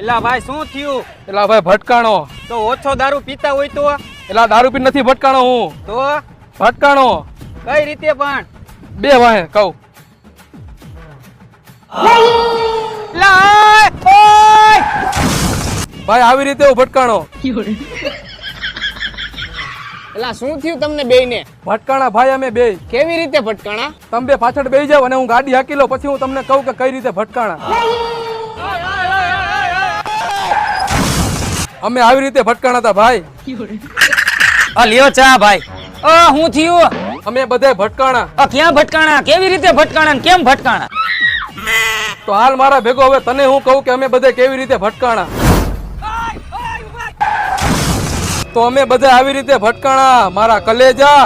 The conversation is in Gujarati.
એલા ભાઈ શું થયું? એલા ભાઈ ભટકાણો. તો ઓછો દારૂ પીતા હોય તો? એલા દારૂ પી નથી ભટકાણો હું. તો ભટકાણો કઈ રીતે પણ? બે વાહે કહું. ભાઈ આવી રીતે હું ભટકાણો. એલા શું થયું તમને બેયને? ભટકાણા ભાઈ અમે બે. કેવી રીતે ભટકાણા? તમે બે પાછળ બેસી જાવ અને હું ગાડી હાકી લઉં, પછી હું તમને કહું કે કઈ રીતે ભટકાણા. અમે આવી રીતે ભટકાણા હતા ભાઈ. આ લ્યો ચા ભાઈ. હું થયું? અમે બધા ભટકાણા. ક્યાં ભટકાણા? કેવી રીતે ભટકાણા? કેમ ભટકાણા? તો હાલ મારા ભેગો હવે તને હું કહું કે અમે બધા કેવી રીતે ભટકાણા. તો અમે બધા આવી રીતે ભટકાણા મારા કલેજા.